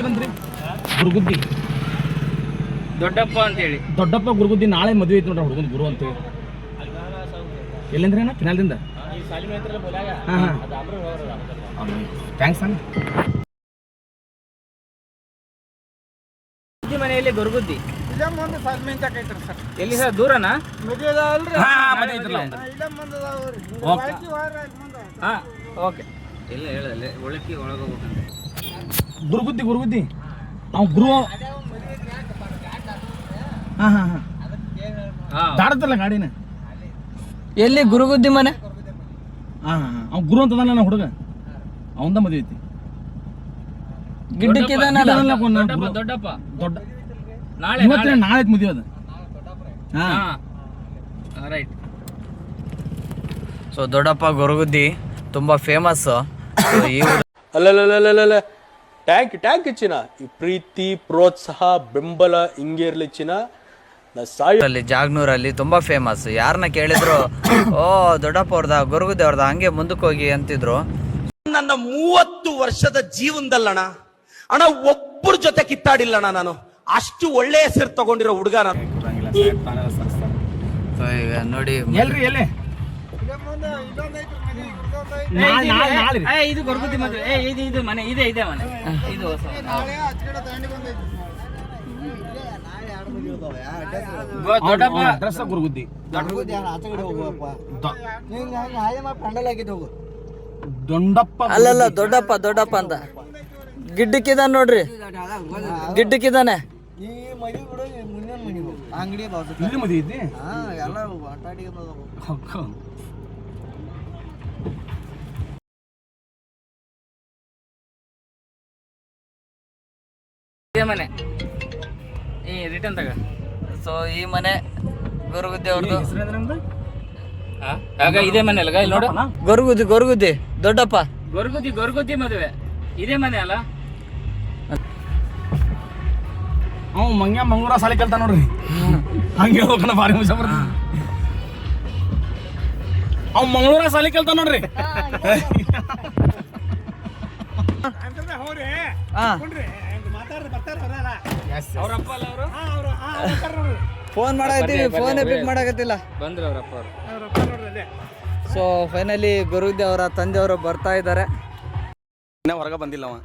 ಬಂದ್ರಿ ಗುರುಗುದ್ದಿ ದೊಡ್ಡಪ್ಪ ಅಂತೇಳಿ ದೊಡ್ಡಪ್ಪ ಗುರುಗುದ್ದಿ ನಾಳೆ ಮದುವೆ ಐತಿ ನೋಡ್ರಿ ಹುಡುಗನ ಗುರು ಅಂತೇಳಿ ಎಲ್ಲಿಂದ್ರಿ ಅಣ್ಣ ಕಿನಾಲ್ದಿಂದ ಥ್ಯಾಂಕ್ಸ್ ಅಣ್ಣ ಮನೆಯಲ್ಲಿ ಗುರುಗುದ್ದಿ ಎಲ್ಲಿ ಸರ್ ದೂರನಾ ಓಕೆ ಇಲ್ಲ ಹೇಳಲ್ಲ ಒಳಕ್ಕೆ ಒಳಗೋಗ್ಬೇಕಂತ ಗುರುಗುದ್ದಿ ಗುರುಗುದ್ದಿ ಅವ್ ಗುರು ದಾಡತ್ತಲ್ಲ ಗಾಡಿನ ಎಲ್ಲಿ ಗುರುಗುದ್ದಿ ಮನೆ ಅವ್ ಗುರು ಅಂತದಲ್ಲ ನನ್ನ ಹುಡುಗ ಅವಂದ ಮದುವೆ ಐತಿ ದೊಡ್ಡಪ್ಪ ದೊಡ್ಡ ನಾಳೆ ಮದುವೆ ಅದ ರೈಟ್. ಸೊ ದೊಡ್ಡಪ್ಪ ಗುರುಗುದ್ದಿ ತುಂಬ ಫೇಮಸ್. ಅಲ್ಲಲ್ಲಲ್ಲಲ್ಲ ಟ್ಯಾಂಕ್ ಚಿನ್ನ ಈ ಪ್ರೀತಿ ಪ್ರೋತ್ಸಾಹ ಬೆಂಬಲ ಹಿಂಗೆ ಇರ್ಲಿ ಚಿನ್ನ. ಅಲ್ಲಿ ಜಾಗ್ನೂರಲ್ಲಿ ತುಂಬ ಫೇಮಸ್. ಯಾರನ್ನ ಕೇಳಿದ್ರು ಓ ದೊಡ್ಡಪ್ಪ ಅವ್ರದ ಗುರುಗುದ್ದಿ ಅವ್ರದ ಹಂಗೆ ಮುಂದಕ್ಕೆ ಹೋಗಿ ಅಂತಿದ್ರು. ನನ್ನ 30 ವರ್ಷದ ಜೀವನದಲ್ಲಣ್ಣ ಅಣ್ಣ ಒಬ್ಬರ ಜೊತೆ ಕಿತ್ತಾಡಿಲ್ಲಣ್ಣ ನಾನು. ಅಷ್ಟು ಒಳ್ಳೆ ಹೆಸರು ತಗೊಂಡಿರೋ ಹುಡುಗ ನಾನು. ಈಗ ನೋಡಿ ಇದು ಗುರುಗುದ್ದಿ ಮದುವೆ. ಇದು ಮನೆ ಇದೆ ಮನೆ ಇದು ದೊಡ್ಡಪ್ಪ ಗುರುಗುದ್ದಿ ದೊಡ್ಡಪ್ಪ ಅಲ್ಲಲ್ಲ ದೊಡ್ಡಪ್ಪ ಅಂತ ಗಿಡ್ಡಕ್ಕಿದಾನೆ ನೋಡ್ರಿ, ಗಿಡ್ಡಕ್ಕಿದಾನೆ. ಅಂಗಡಿ ಇಲ್ಲಿ ಮದುವೆ ಐತಿ ಮನೆ ರಿಟರ್ನ್ ತಗ. ಸೊ ಈ ಮನೆ ಗುರುಗುದ್ದಿ ಅವ್ರದ್ದು. ಆಗ ಇದೇ ಮನೆ ಅಲ್ಲ ಇಲ್ಲಿ ನೋಡು, ಗುರುಗುದ್ದಿ ದೊಡ್ಡಪ್ಪ ಗುರುಗುದ್ದಿ ಮದುವೆ ಇದೇ ಮನೆ ಅಲ್ಲ. ಅವ್ ಮಂಗ್ಳೂರ ಸಾಲಿ ಕಲ್ತ ನೋಡ್ರಿ, ಹಂಗೆ ಹೋಗೋಣ ಭಾರಿ ಮಜಾ ಬರ್ತದೆ. ಅವ್ ಮಂಗ್ಳೂರ ಸಾಲಿ ಕಲ್ತ ನೋಡ್ರಿ. ಫೋನ್ ಮಾಡಕತ್ತೀವಿ, ಫೋನೇ ಪಿಕ್ ಮಾಡಕತ್ತಿಲ್ಲ. ಬಂದ್ರು ಅವರಪ್ಪ. ಸೊ ಫೈನಲಿ ಗುರುಗುದ್ದಿ ಅವರ ತಂದೆಯವರು ಬರ್ತಾ ಇದ್ದಾರೆ. ಇನ್ನೂ ಹೊರಗೆ ಬಂದಿಲ್ಲ ಅವ,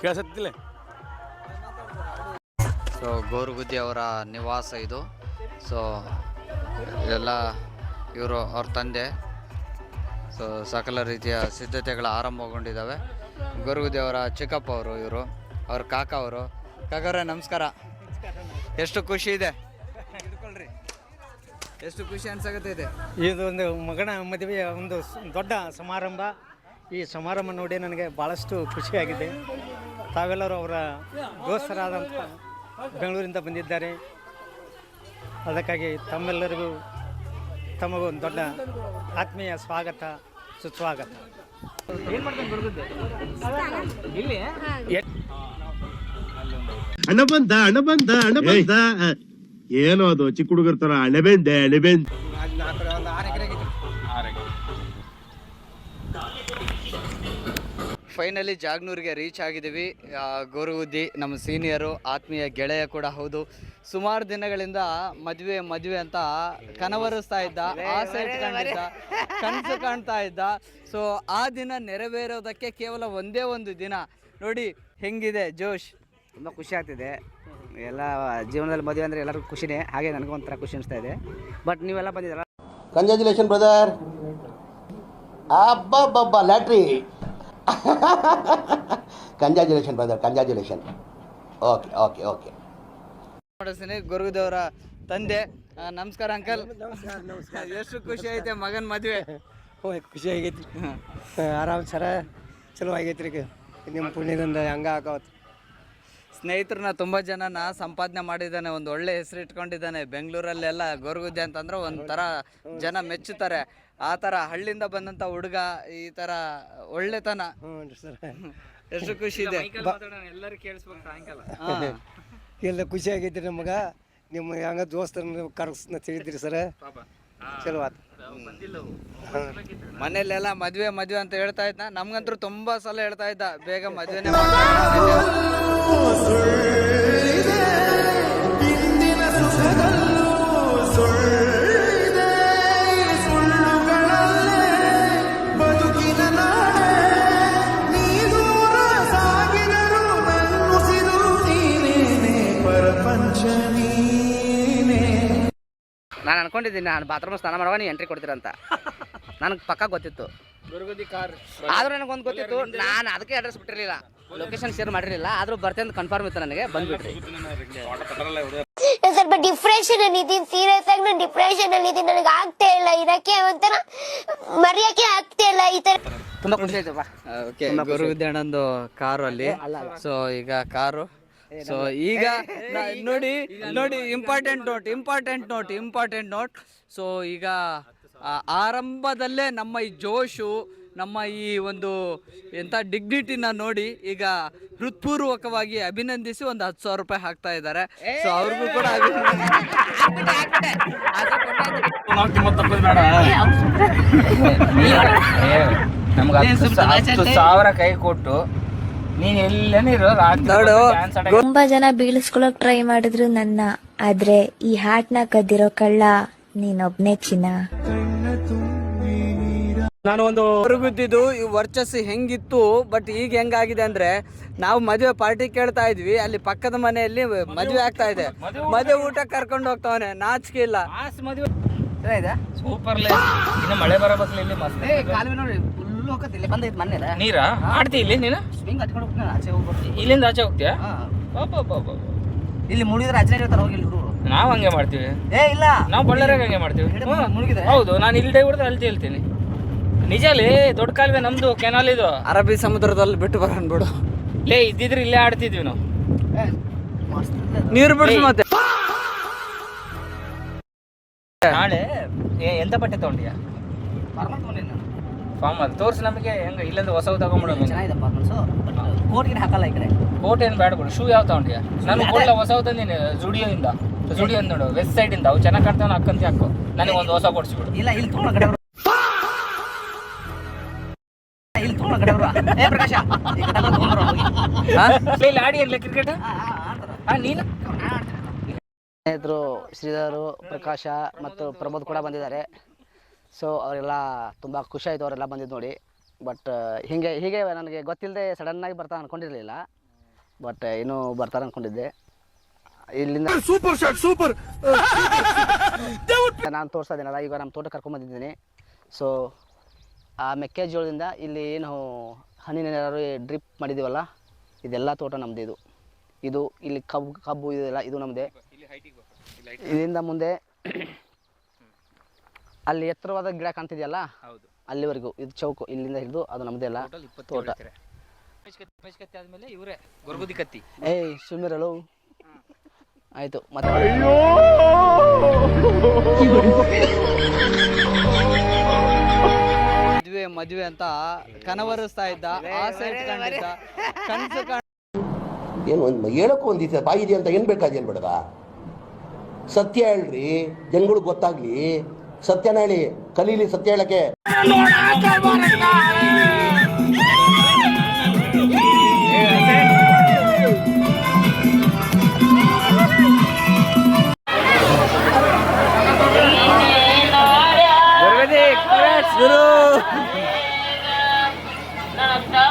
ಕೇಳಿಸತ್ತಿಲ್ಲ. ಸೊ ಗುರುಗುದ್ದಿ ಅವರ ನಿವಾಸ ಇದು. ಸೊ ಎಲ್ಲ ಇವರು ಅವ್ರ ತಂದೆ. ಸೊ ಸಕಲ ರೀತಿಯ ಸಿದ್ಧತೆಗಳು ಆರಂಭಗೊಂಡಿದ್ದಾವೆ. ಗುರುಗುದ್ದಿ ಅವರ ಚಿಕ್ಕಪ್ಪ ಅವರು, ಇವರು ಅವ್ರ ಕಾಕ ಅವರು. ಕಾಕವ್ರೆ ನಮಸ್ಕಾರ. ಎಷ್ಟು ಖುಷಿ ಇದೆ, ಎಷ್ಟು ಖುಷಿ ಅನ್ಸಾಗತ್ತಿದೆ. ಇದು ಒಂದು ಮಗನ ಮದುವೆ, ಒಂದು ದೊಡ್ಡ ಸಮಾರಂಭ. ಈ ಸಮಾರಂಭ ನೋಡಿ ನನಗೆ ಭಾಳಷ್ಟು ಖುಷಿಯಾಗಿದೆ. ತಾವೆಲ್ಲರೂ ಅವರ ದೋಸ್ತರಾದಂಥ ಬೆಂಗಳೂರಿಂದ ಬಂದಿದ್ದಾರೆ. ಅದಕ್ಕಾಗಿ ತಮ್ಮೆಲ್ಲರಿಗೂ ತಮಗೊಂದು ದೊಡ್ಡ ಆತ್ಮೀಯ ಸ್ವಾಗತ, ಸುಸ್ವಾಗತ. ಏನ್ ಮಾಡ್ತಾನೆ ಗುರುಗುದ್ದಿ ಇಲ್ಲಿ? ಹಣ ಬಂದ ಏನೋ ಅದು ಚಿಕ್ಕ ಹುಡುಗರ ತರ ಅಣೆಬೆಂದೆ. ಫೈನಲಿ ಜಾಗ್ನೂರಿಗೆ ರೀಚ್ ಆಗಿದ್ದೀವಿ. ಗುರುಗುದ್ದಿ ನಮ್ಮ ಸೀನಿಯರು, ಆತ್ಮೀಯ ಗೆಳೆಯ ಕೂಡ ಹೌದು. ಸುಮಾರು ದಿನಗಳಿಂದ ಮದುವೆ ಅಂತ ಕನವರಿಸ್ತಾ ಇದ್ದ, ಆಸೆ ಇಟ್ಕೊಂಡಿದ್ದ, ಕನಸು ಕಾಣ್ತಾ ಇದ್ದ. ಸೊ ಆ ದಿನ ನೆರವೇರೋದಕ್ಕೆ ಕೇವಲ ಒಂದೇ ಒಂದು ದಿನ. ನೋಡಿ ಹೆಂಗಿದೆ ಜೋಶ್. ತುಂಬ ಖುಷಿ ಆಗ್ತಿದೆ. ಎಲ್ಲ ಜೀವನದಲ್ಲಿ ಮದುವೆ ಅಂದರೆ ಎಲ್ಲರಿಗೂ ಖುಷಿನೇ, ಹಾಗೆ ನನಗೂ ಒಂಥರ ಖುಷಿ ಅನಿಸ್ತಾ ಇದೆ. ಬಟ್ ನೀವೆಲ್ಲ ಬಂದಿದ್ದೀರ. Congratulation brother. ಅಬ್ಬಬ್ಬಬ್ಬ lottery. Congratulation brother, congratulation. Okay. ಮಾಡಿಸ್ತೀನಿ ಗುರುಗುದ್ದಿ ಅವರ ತಂದೆ. ನಮಸ್ಕಾರ ಅಂಕಲ್. ಎಷ್ಟು ಖುಷಿ ಐತೆ ಮಗನ ಮದುವೆ? ಖುಷಿ ಆಗೈತಿ, ಆರಾಮ್ ಸರ ಚಲೋ ಆಗೈತಿ ರೀ. ನಿಮ್ಮ ಪುಣ್ಯದಿಂದ ಹಂಗೆ ಹಾಕೋತ್. ಸ್ನೇಹಿತರನ್ನ ತುಂಬ ಜನನ ಸಂಪಾದನೆ ಮಾಡಿದ್ದಾನೆ, ಒಂದು ಒಳ್ಳೆ ಹೆಸರು ಇಟ್ಕೊಂಡಿದ್ದಾನೆ. ಬೆಂಗಳೂರಲ್ಲೆಲ್ಲ ಗೋರುಗುದ್ದೆ ಅಂತಂದ್ರೆ ಒಂಥರ ಜನ ಮೆಚ್ಚುತ್ತಾರೆ. ಆ ಥರ ಹಳ್ಳಿಯಿಂದ ಬಂದಂಥ ಹುಡುಗ ಈ ಥರ ಒಳ್ಳೆತನ ಎಷ್ಟು ಖುಷಿ ಇದೆ. ಎಲ್ಲರೂ ಕೇಳಿಸ್ಬೇಕು ಸಾಯಂಕಾಲ. ಎಲ್ಲ ಖುಷಿ ಆಗೈತಿ ನಮಗೆ. ನಿಮ್ಮ ಹಂಗ ದೋಸ್ತರನ್ನ ಕರ್ಸ್ನ ತಿಳಿದ್ರಿ ಸರ್, ಚಲೋ ಆತು. ಮನೆಯಲ್ಲೆಲ್ಲ ಮದ್ವೆ ಮದ್ವೆ ಅಂತ ಹೇಳ್ತಾ ಇದ್ದ, ನಮ್ಗಂತೂ ತುಂಬಾ ಸಲ ಹೇಳ್ತಾ ಇದ್ದ ಬೇಗ ಮದ್ವೆನೇ ನಾನು ಅನ್ಕೊಂಡಿದ್ದೀನಿ, ನಾನು ಬಾತ್ರೂಮ್ ಸ್ನಾನ ಮಾಡುವಾಗ ನೀವು ಎಂಟ್ರಿ ಕೊಡ್ತೀರಂತ ನನಗೆ ಪಕ್ಕ ಗೊತ್ತಿತ್ತು. ಆದ್ರೂ ನನಗೊಂದು ಗೊತ್ತಿತ್ತು, ನಾನು ಅದಕ್ಕೆ ಅಡ್ರೆಸ್ ಬಿಟ್ಟಿರಲಿಲ್ಲ, ಲೊಕೇಶನ್ ಶೇರ್ ಮಾಡಿರಲಿಲ್ಲ. ಆದ್ರೂ ಬರ್ತೇನೆ ಕನ್ಫರ್ಮ್ ಇತ್ತು ನನಗೆ, ಬಂದ್ಬಿಟ್ರಿ. ಸ್ವಲ್ಪ ಡಿಪ್ರೆಷನ್ ಅಲ್ಲಿ ಇದ್ದೀನಿ, ಸೀರಿಯಸ್ ಆಗಿ ನಾನು ಡಿಪ್ರೆಷನ್ ಅಲ್ಲಿ ಇದ್ದೀನಿ. ನನಗೆ ಆಗ್ತಾ ಇಲ್ಲ ಇರಕ್ಕೆ, ಒಂಥರ ಮರೆಯಕ್ಕೆ ಆಗ್ತಾ ಇಲ್ಲ. ಈ ತರ ತುಂಬಾ ಖುಷಿ ಆಯ್ತಪ್ಪ. ಓಕೆ, ಗುರುವಿದ್ಯಾನಂದು ಕಾರು ಅಲ್ಲಿ. ಸೊ ಈಗ ಕಾರು, ಸೊ ಈಗ ನೋಡಿ ನೋಡಿ ಇಂಪಾರ್ಟೆಂಟ್ ನೋಟ್. ಸೊ ಈಗ ಆರಂಭದಲ್ಲೇ ನಮ್ಮ ಈ ಜೋಶು, ನಮ್ಮ ಈ ಒಂದು ಎಂಥ ಡಿಗ್ನಿಟಿನ ನೋಡಿ ಈಗ ಹೃತ್ಪೂರ್ವಕವಾಗಿ ಅಭಿನಂದಿಸಿ ಒಂದು 10,000 ರೂಪಾಯಿ ಹಾಕ್ತಾ ಇದ್ದಾರೆ. ಸೊ ಅವ್ರಿಗೂ ಕೂಡ ನಮ್ಗೆ 10,000 ಕೈ ಕೊಟ್ಟು ನೀನ್ ಎಲ್ಲೇನಿರೋ ತುಂಬಾ ಜನ ಬೀಳಿಸ್ಕೊಳಕ್ ಟ್ರೈ ಮಾಡಿದ್ರು ನನ್ನ, ಆದ್ರೆ ಈ ಹಾಟ್ನ ಕದ್ದಿರೋ ಕಳ್ಳ ನೀನೊಬ್ನೇ ಚಿನ್ನ. ನಾನು ಒಂದು ಹೊರಗುದ್ದಿದ್ದು ಈ ವರ್ಚಸ್ಸು ಹೆಂಗಿತ್ತು, ಬಟ್ ಈಗ ಹೆಂಗಾಗಿದೆ ಅಂದ್ರೆ, ನಾವು ಮದುವೆ ಪಾರ್ಟಿ ಕೇಳ್ತಾ ಇದ್ವಿ, ಅಲ್ಲಿ ಪಕ್ಕದ ಮನೆಯಲ್ಲಿ ಮದುವೆ ಆಗ್ತಾ ಇದೆ. ಮದುವೆ ಊಟ ಕರ್ಕೊಂಡು ಹೋಗ್ತಾವನೆ, ನಾಚಿಕೆ ಇಲ್ಲ. ಸೂಪರ್ ಇನ್ನು ಮಳೆ ಬರೋ ಬಸ್ಲಿ ಇಲ್ಲಿ ಮಸ್ತ್ ನೋಡಿ ಫುಲ್ ಹೋಗತ್ತಿಲ್ಲ, ಬಂದೈತೆ ಮೊನ್ನೆ ನೀರಾ ಆಡ್ತಿ ಇಲ್ಲಿ ನೀನು ಸ್ವಿಂಗ್ ಹಚ್ಕೊಂಡು ಹೋಗ್ತೀನಿ, ಆಚೆ ಹೋಗ್ಬರ್ತೀನಿ. ಇಲ್ಲಿಂದ ಆಚೆ ಹೋಗ್ತೀಯಾ? ಇಲ್ಲಿ ಮುಳುಗಿದ್ರೆ ಆಚೆ ಹೇಳ್ತಾರೆ, ಹೋಗಿ ಹುಡುಗರು. ನಾವ್ ಹಂಗೆ ಮಾಡ್ತೀವಿ. ಇಲ್ಲ ನಾವು ಬಳ್ಳಾರಾಗ ಹಂಗೆ ಮಾಡ್ತೀವಿ. ಹೌದು, ನಾನು ಇಲ್ಲಿ ಹೊಡೆದ್ರೆ ಅಲ್ಲಿ ಹೇಳ್ತೀನಿ. ನಿಜಲ್ಲಿ ದೊಡ್ಡ ಕಾಲುವೆ ನಮ್ದು, ಕೆನಾಲ್ ಇದು. ಅರಬ್ಬಿ ಸಮುದ್ರದಲ್ಲಿ ಬಿಟ್ಟು ಬರೋಣ ಬಿಡು. ಲೇ ಇದ್ದಿದ್ರೆ ಇಲ್ಲೇ ಆಡ್ತಿದ್ವಿ ನಾವು. ನೀರು ಬಿಡಿಸಿ ಮತ್ತೆ. ನಾಳೆ ಎಂತ ಬಟ್ಟೆ ತಗೊಂಡಿಯಾ? ಫಾರ್ಮ್ ಅದು ತೋರಿಸಿ ನಮಗೆ. ಹೆಂಗ ಇಲ್ಲಂದ್ರೆ ಹೊಸವು ತಗೊಂಡ್ಬಿಡೋದು. ಕೋಟಿಗೆ ಹಾಕಲ್ಲ ಈ ಕಡೆ. ಕೋಟ್ ಏನು ಬೇಡ ಬಿಡು. ಶೂ ಯಾವ ತಗೊಂಡಿಯಾ? ನಾನು ಕೊಡ್ಲ ಹೊಸವು ತಂದೀನಿ ಜುಡಿಯೋ ಇಂದ ನೋಡು, ವೆಸ್ಟ್ ಸೈಡ್ ಇಂದ. ಅವು ಚೆನ್ನಾಗಿ ಕಾಣ್ತಾವ, ಹಾಕಂತ ಹಾಕು. ನನಗೆ ಒಂದು ಹೊಸ ಕೊಡ್ಸಿಬಿಡು. ಇಲ್ಲ ಇಲ್ಲಿ ತಗೊಂಡ ಕಡೆ ಪ್ರಕಾಶ ಇಲ್ಲಿ ಆಡಿ ಅಲ್ಲ ಕ್ರಿಕೆಟ್ ನೀನು. ಸ್ನೇಹಿತರು ಶ್ರೀಧರು, ಪ್ರಕಾಶ ಮತ್ತು ಪ್ರಮೋದ್ ಕೂಡ ಬಂದಿದ್ದಾರೆ. ಸೊ ಅವರೆಲ್ಲ ತುಂಬ ಖುಷಿ ಆಯಿತು, ಅವರೆಲ್ಲ ಬಂದಿದ್ದು ನೋಡಿ. ಬಟ್ ಹೀಗೆ ನನಗೆ ಗೊತ್ತಿಲ್ಲದೆ ಸಡನ್ನಾಗಿ ಬರ್ತಾ ಅಂದ್ಕೊಂಡಿರಲಿಲ್ಲ, ಬಟ್ ಇನ್ನೂ ಬರ್ತಾರೆ ಅಂದ್ಕೊಂಡಿದ್ದೆ. ಇಲ್ಲಿಂದ ಸೂಪರ್ ನಾನು ತೋರಿಸ್ತಾ ಇದ್ದೀನಲ್ಲ, ಈಗ ನಮ್ಮ ತೋಟ ಕರ್ಕೊಂಡ್ಬಂದಿದ್ದೀನಿ. ಸೊ ಆ ಮೆಕ್ಕೆಜೋಳದಿಂದ ಇಲ್ಲಿ ಏನು ಹನಿ ನೀರಾವರಿ ಡ್ರಿಪ್ ಮಾಡಿದ್ದೀವಲ್ಲ, ಇದೆಲ್ಲ ತೋಟ ನಮ್ಮದು. ಇದು ಇಲ್ಲಿ ಕಬ್ಬು ಇದೆಲ್ಲ ಇದು ನಮ್ಮದೇ. ಇದರಿಂದ ಮುಂದೆ ಅಲ್ಲಿ ಎತ್ತರವಾದ ಗಿಡ ಕಾಣ್ತಿದೆಯಲ್ಲ, ಅಲ್ಲಿವರೆಗೂ ಇದು ಚೌಕು, ಇಲ್ಲಿಂದ ಹಿಡಿದು ಅದು ನಮ್ಮದೆಲ್ಲ ತೋಟ. ಆದ್ಮೇಲೆ ಇವರೇ ಗೊರಗುದಿ ಕತ್ತಿ. ಏಯ್ ಸುಮ್ಮಿರಲು ಆಯ್ತು. ಮತ್ತೆ ಮದುವೆ ಅಂತ ಕನವರಿಸ್ತಾ ಇದ್ದ, ಆಸೆ ಇಟ್ಕೊಂಡಿದ್ದ, ಕನಸು ಏನು ಹೇಳಕ್ಕೂ ಒಂದಿದೆ ಬಾಯಿದೆ ಅಂತ ಏನು ಬೇಕಾದೇನು ಬೇಡದ? ಸತ್ಯ ಹೇಳ್ರಿ, ಜನಗಳಿಗೆ ಗೊತ್ತಾಗ್ಲಿ. ಸತ್ಯನ ಹೇಳಿ, ಕಲೀಲಿ ಸತ್ಯ ಹೇಳಕ್ಕೆ.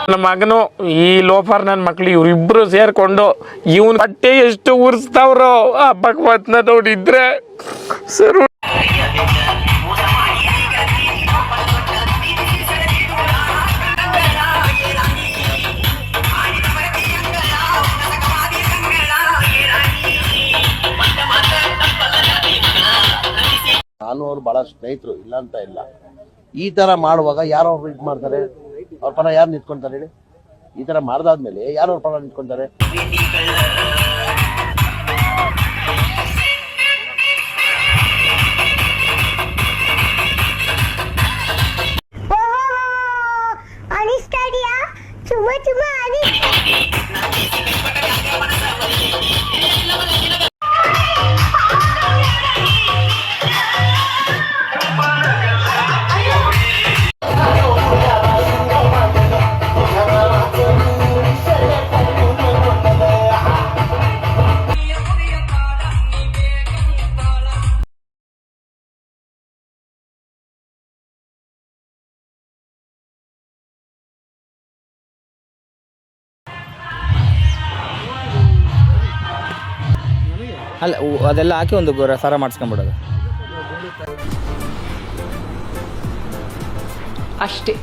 ನನ್ನ ಮಗನು ಈ ಲೋಫರ್ ನನ್ನ ಮಕ್ಳು ಇವ್ರಿಬ್ರು ಸೇರ್ಕೊಂಡು ಇವನ್ ಬಟ್ಟೆ ಎಷ್ಟು ಉರ್ಸ್ತಾವ್ರೋ ಆ ಭಗವತ್ನ ನೋಡಿದ್ರೆ ಸರ್. ನಾನು ಅವ್ರು ಬಹಳ ಸ್ನೇಹಿತರು, ಇಲ್ಲ ಅಂತ ಇಲ್ಲ. ಈ ತರ ಮಾಡುವಾಗ ಯಾರು ಇದು ಮಾಡ್ತಾರೆ? ಅವ್ರ ಪರ ಯಾರು ನಿಂತ್ಕೊಂತಾರೆ ಹೇಳಿ? ಈ ತರ ಮಾಡ್ದಾದ್ಮೇಲೆ ಯಾರು ಪರ ನಿಂತ್ಕೊಂತಾರೆ? ಅಲ್ಲ ಅದೆಲ್ಲ ಹಾಕಿ ಒಂದು ಸರ ಮಾಡಿಸ್ಕೊಂಬಿಡೋದು ಅಷ್ಟೇ.